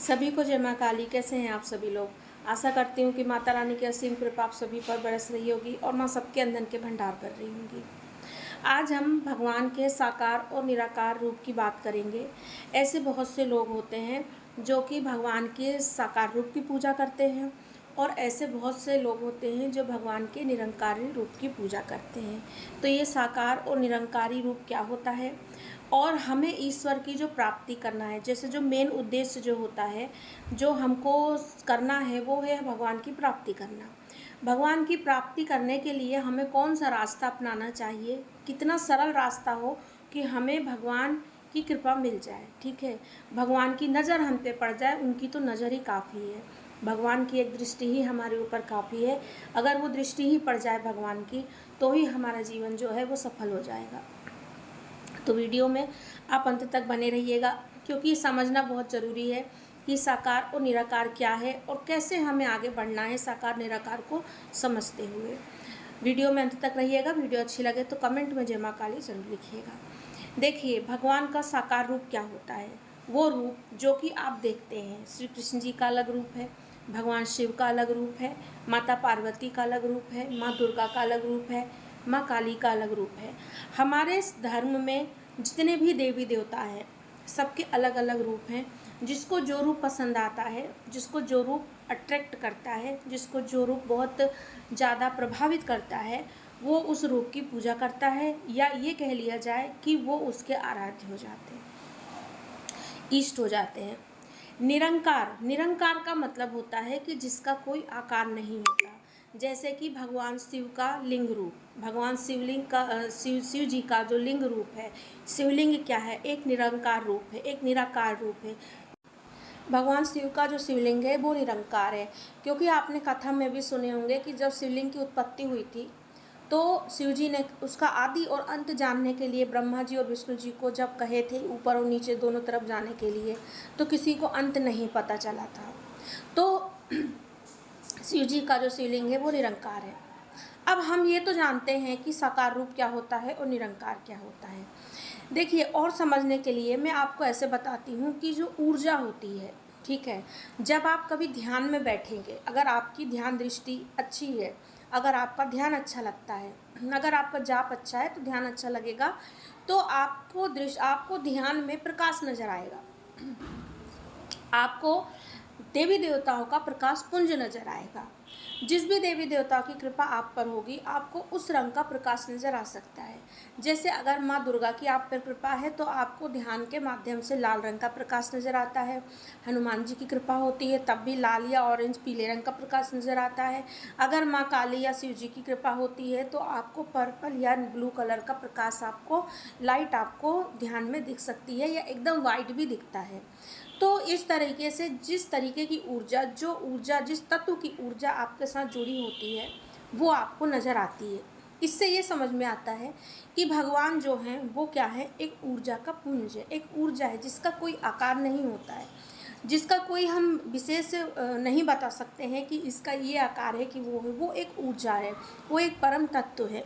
सभी को जय माँ काली। कैसे हैं आप सभी लोग। आशा करती हूँ कि माता रानी की असीम कृपा आप सभी पर बरस रही होगी और माँ सबके अंदर के भंडार कर रही होंगी। आज हम भगवान के साकार और निराकार रूप की बात करेंगे। ऐसे बहुत से लोग होते हैं जो कि भगवान के साकार रूप की पूजा करते हैं और ऐसे बहुत से लोग होते हैं जो भगवान के निरंकारी रूप की पूजा करते हैं। तो ये साकार और निरंकारी रूप क्या होता है और हमें ईश्वर की जो प्राप्ति करना है, जैसे जो मेन उद्देश्य जो होता है जो हमको करना है वो है भगवान की प्राप्ति करना। भगवान की प्राप्ति करने के लिए हमें कौन सा रास्ता अपनाना चाहिए, कितना सरल रास्ता हो कि हमें भगवान की कृपा मिल जाए। ठीक है, भगवान की नज़र हम पे पड़ जाए, उनकी तो नज़र ही काफ़ी है। भगवान की एक दृष्टि ही हमारे ऊपर काफ़ी है। अगर वो दृष्टि ही पड़ जाए भगवान की तो ही हमारा जीवन जो है वो सफल हो जाएगा। तो वीडियो में आप अंत तक बने रहिएगा, क्योंकि ये समझना बहुत ज़रूरी है कि साकार और निराकार क्या है और कैसे हमें आगे बढ़ना है साकार निराकार को समझते हुए। वीडियो में अंत तक रहिएगा। वीडियो अच्छी लगे तो कमेंट में जय माँ काली जरूर लिखिएगा। देखिए, भगवान का साकार रूप क्या होता है। वो रूप जो कि आप देखते हैं, श्री कृष्ण जी का अलग रूप है, भगवान शिव का अलग रूप है, माता पार्वती का अलग रूप है, माँ दुर्गा का अलग रूप है, माँ काली का अलग रूप है। हमारे इस धर्म में जितने भी देवी देवता हैं सबके अलग अलग रूप हैं। जिसको जो रूप पसंद आता है, जिसको जो रूप अट्रैक्ट करता है, जिसको जो रूप बहुत ज़्यादा प्रभावित करता है, वो उस रूप की पूजा करता है, या ये कह लिया जाए कि वो उसके आराध्य हो जाते हैं, इष्ट हो जाते हैं। निरंकार, निरंकार का मतलब होता है कि जिसका कोई आकार नहीं होता। जैसे कि भगवान शिव का लिंग रूप, भगवान शिवलिंग का शिव जी का जो लिंग रूप है, शिवलिंग क्या है, एक निरंकार रूप है, एक निराकार रूप है। भगवान शिव का जो शिवलिंग है वो निरंकार है, क्योंकि आपने कथा में भी सुने होंगे कि जब शिवलिंग की उत्पत्ति हुई थी तो शिव जी ने उसका आदि और अंत जानने के लिए ब्रह्मा जी और विष्णु जी को जब कहे थे ऊपर और नीचे दोनों तरफ जाने के लिए, तो किसी को अंत नहीं पता चला था। तो शिव जी का जो शिवलिंग है वो निरंकार है। अब हम ये तो जानते हैं कि साकार रूप क्या होता है और निरंकार क्या होता है। देखिए, और समझने के लिए मैं आपको ऐसे बताती हूँ कि जो ऊर्जा होती है, ठीक है, जब आप कभी ध्यान में बैठेंगे, अगर आपकी ध्यान दृष्टि अच्छी है, अगर आपका ध्यान अच्छा लगता है, अगर आपका जाप अच्छा है तो ध्यान अच्छा लगेगा, तो आपको ध्यान में प्रकाश नज़र आएगा, आपको देवी देवताओं का प्रकाश पुंज नजर आएगा। जिस भी देवी देवताओं की कृपा आप पर होगी आपको उस रंग का प्रकाश नजर आ सकता है। जैसे अगर माँ दुर्गा की आप पर कृपा है तो आपको ध्यान के माध्यम से लाल रंग का प्रकाश नजर आता है। हनुमान जी की कृपा होती है तब भी लाल या ऑरेंज पीले रंग का प्रकाश नजर आता है। अगर माँ काली या शिव जी की कृपा होती है तो आपको पर्पल या ब्लू कलर का प्रकाश, आपको लाइट आपको ध्यान में दिख सकती है, या एकदम वाइट भी दिखता है। तो इस तरीके से जिस तरीके की ऊर्जा, जो ऊर्जा जिस तत्व की ऊर्जा आपके साथ जुड़ी होती है वो आपको नज़र आती है। इससे ये समझ में आता है कि भगवान जो हैं वो क्या है, एक ऊर्जा का पुंज है, एक ऊर्जा है जिसका कोई आकार नहीं होता है, जिसका कोई हम विशेष नहीं बता सकते हैं कि इसका ये आकार है कि वो है। वो एक ऊर्जा है, वो एक परम तत्व है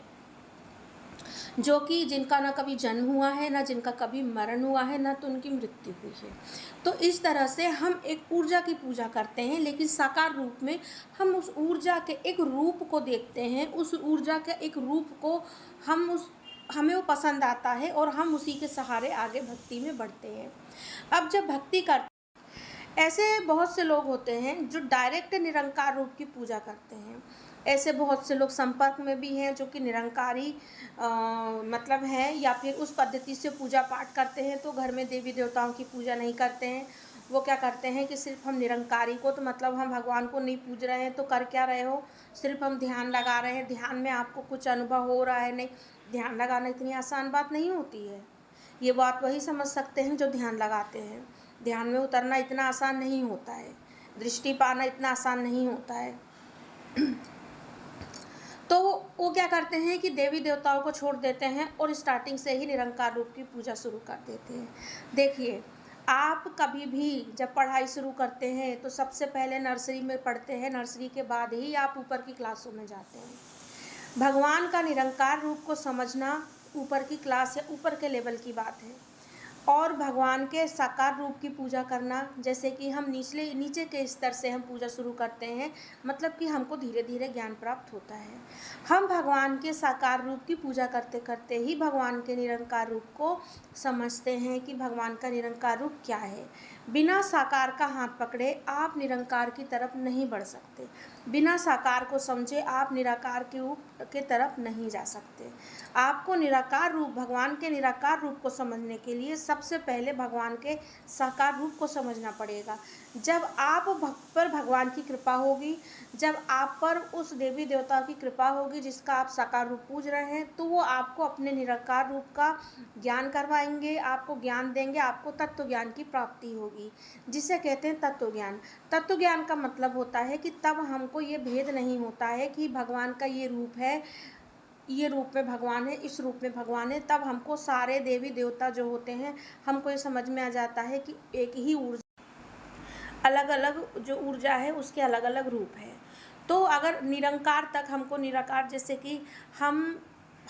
जो कि जिनका ना कभी जन्म हुआ है, ना जिनका कभी मरण हुआ है, ना तो उनकी मृत्यु हुई है। तो इस तरह से हम एक ऊर्जा की पूजा करते हैं, लेकिन साकार रूप में हम उस ऊर्जा के एक रूप को देखते हैं, उस ऊर्जा के एक रूप को हमें वो पसंद आता है और हम उसी के सहारे आगे भक्ति में बढ़ते हैं। अब जब भक्ति करते, ऐसे बहुत से लोग होते हैं जो डायरेक्ट निरंकार रूप की पूजा करते हैं। ऐसे बहुत से लोग संपर्क में भी हैं जो कि निरंकारी मतलब है, या फिर उस पद्धति से पूजा पाठ करते हैं तो घर में देवी देवताओं की पूजा नहीं करते हैं। वो क्या करते हैं कि सिर्फ हम निरंकारी को, तो मतलब हम भगवान को नहीं पूज रहे हैं तो कर क्या रहे हो, सिर्फ हम ध्यान लगा रहे हैं, ध्यान में आपको कुछ अनुभव हो रहा है। नहीं, ध्यान लगाना इतनी आसान बात नहीं होती है। ये बात वही समझ सकते हैं जो ध्यान लगाते हैं। ध्यान में उतरना इतना आसान नहीं होता है, दृष्टि पाना इतना आसान नहीं होता है। तो वो क्या करते हैं कि देवी देवताओं को छोड़ देते हैं और स्टार्टिंग से ही निरंकार रूप की पूजा शुरू कर देते हैं। देखिए, आप कभी भी जब पढ़ाई शुरू करते हैं तो सबसे पहले नर्सरी में पढ़ते हैं, नर्सरी के बाद ही आप ऊपर की क्लासों में जाते हैं। भगवान का निरंकार रूप को समझना ऊपर की क्लास या ऊपर के लेवल की बात है। और भगवान के साकार रूप की पूजा करना, जैसे कि हम नीचे के स्तर से हम पूजा शुरू करते हैं, मतलब कि हमको धीरे धीरे ज्ञान प्राप्त होता है। हम भगवान के साकार रूप की पूजा करते करते ही भगवान के निरंकार रूप को समझते हैं कि भगवान का निरंकार रूप क्या है। बिना साकार का हाथ पकड़े आप निरंकार की तरफ नहीं बढ़ सकते। बिना साकार को समझे आप निराकार के तरफ नहीं जा सकते। आपको निराकार रूप, भगवान के निराकार रूप को समझने के लिए सबसे पहले भगवान के साकार रूप को समझना पड़ेगा। जब आप पर भगवान की कृपा होगी, जब आप पर उस देवी देवता की कृपा होगी जिसका आप साकार रूप पूज रहे हैं, तो वो आपको अपने निराकार रूप का ज्ञान करवाएंगे, आपको ज्ञान देंगे, आपको तत्व ज्ञान की प्राप्ति होगी, जिसे कहते हैं तत्व ज्ञान। तत्व ज्ञान का मतलब होता है कि तब हमको ये भेद नहीं होता है कि भगवान का ये रूप है, ये रूप में भगवान है, इस रूप में भगवान है। तब हमको सारे देवी देवता जो होते हैं, हमको ये समझ में आ जाता है कि एक ही ऊर्जा, अलग अलग जो ऊर्जा है उसके अलग अलग रूप है। तो अगर निरंकार तक हमको, निराकार जैसे कि हम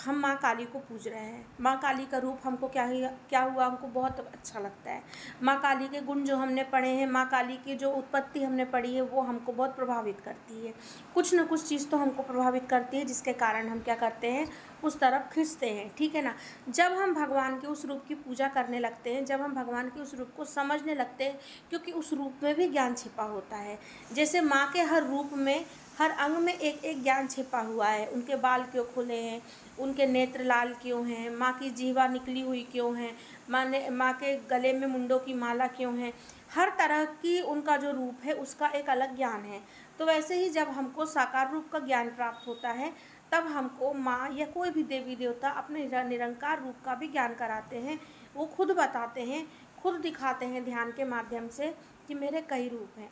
माँ काली को पूज रहे हैं, माँ काली का रूप हमको क्या हुआ, हमको बहुत अच्छा लगता है। माँ काली के गुण जो हमने पढ़े हैं, माँ काली की जो उत्पत्ति हमने पढ़ी है, वो हमको बहुत प्रभावित करती है। कुछ न कुछ चीज़ तो हमको प्रभावित करती है, जिसके कारण हम क्या करते हैं, उस तरफ खिंचते हैं, ठीक है ना। जब हम भगवान के उस रूप की पूजा करने लगते हैं, जब हम भगवान के उस रूप को समझने लगते हैं, क्योंकि उस रूप में भी ज्ञान छिपा होता है। जैसे माँ के हर रूप में, हर अंग में एक एक ज्ञान छिपा हुआ है। उनके बाल क्यों खुले हैं, उनके नेत्र लाल क्यों हैं, माँ की जीवा निकली हुई क्यों है, माँ के गले में मुंडों की माला क्यों है। हर तरह की उनका जो रूप है उसका एक अलग ज्ञान है। तो वैसे ही जब हमको साकार रूप का ज्ञान प्राप्त होता है, तब हमको माँ या कोई भी देवी देवता अपने निरंकार रूप का भी ज्ञान कराते हैं। वो खुद बताते हैं, खुद दिखाते हैं ध्यान के माध्यम से कि मेरे कई रूप हैं।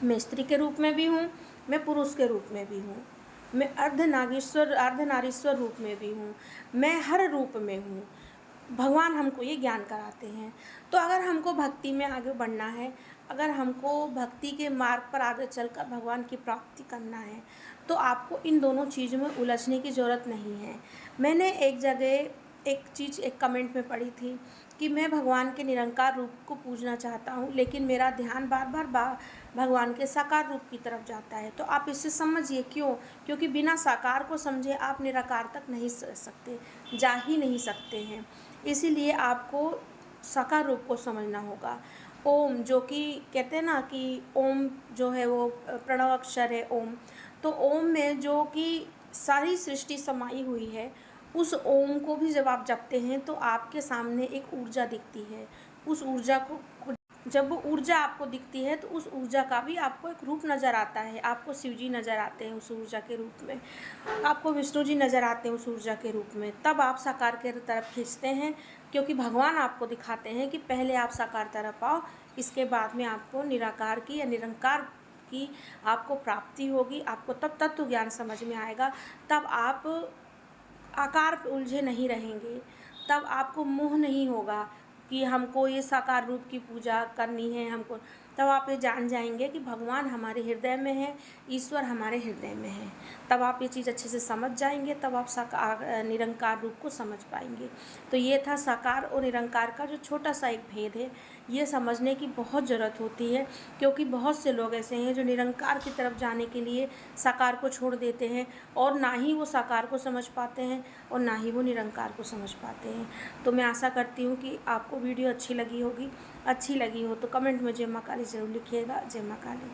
मैं स्त्री के रूप में भी हूँ, मैं पुरुष के रूप में भी हूँ, मैं अर्धनारीश्वर रूप में भी हूँ, मैं हर रूप में हूँ। भगवान हमको ये ज्ञान कराते हैं। तो अगर हमको भक्ति में आगे बढ़ना है, अगर हमको भक्ति के मार्ग पर आगे चलकर भगवान की प्राप्ति करना है, तो आपको इन दोनों चीज़ों में उलझने की ज़रूरत नहीं है। मैंने एक जगह एक कमेंट में पढ़ी थी कि मैं भगवान के निरंकार रूप को पूजना चाहता हूँ, लेकिन मेरा ध्यान बार बार भगवान के साकार रूप की तरफ जाता है। तो आप इससे समझिए क्यों, क्योंकि बिना साकार को समझे आप निराकार तक नहीं सकते, जा ही नहीं सकते हैं। इसीलिए आपको साकार रूप को समझना होगा। ओम, जो कि कहते हैं ना कि ओम जो है वो प्रणव अक्षर है ओम, तो ओम में जो कि सारी सृष्टि समाई हुई है, उस ओम को भी जब आप जपते हैं तो आपके सामने एक ऊर्जा दिखती है। उस ऊर्जा को, जब वो ऊर्जा आपको दिखती है, तो उस ऊर्जा का भी आपको एक रूप नज़र आता है। आपको शिव जी नज़र आते हैं उस ऊर्जा के रूप में, आपको विष्णु जी नज़र आते हैं उस ऊर्जा के रूप में। तब आप साकार के तरफ खींचते हैं, क्योंकि भगवान आपको दिखाते हैं कि पहले आप साकार तरफ आओ, इसके बाद में आपको निराकार की या निरंकार की आपको प्राप्ति होगी। आपको तब तत्व ज्ञान समझ में आएगा, तब आप आकार पे उलझे नहीं रहेंगे, तब आपको मोह नहीं होगा कि हमको ये साकार रूप की पूजा करनी है हमको। तब आप ये जान जाएंगे कि भगवान हमारे हृदय में है, ईश्वर हमारे हृदय में है। तब आप ये चीज़ अच्छे से समझ जाएंगे, तब आप निरंकार रूप को समझ पाएंगे। तो ये था साकार और निरंकार का जो छोटा सा एक भेद है, ये समझने की बहुत ज़रूरत होती है, क्योंकि बहुत से लोग ऐसे हैं जो निरंकार की तरफ जाने के लिए साकार को छोड़ देते हैं, और ना ही वो साकार को समझ पाते हैं और ना ही वो निरंकार को समझ पाते हैं। तो मैं आशा करती हूँ कि आपको वीडियो अच्छी लगी होगी। अच्छी लगी हो तो कमेंट में जय माँ काली ज़रूर लिखिएगा। जय माँ काली।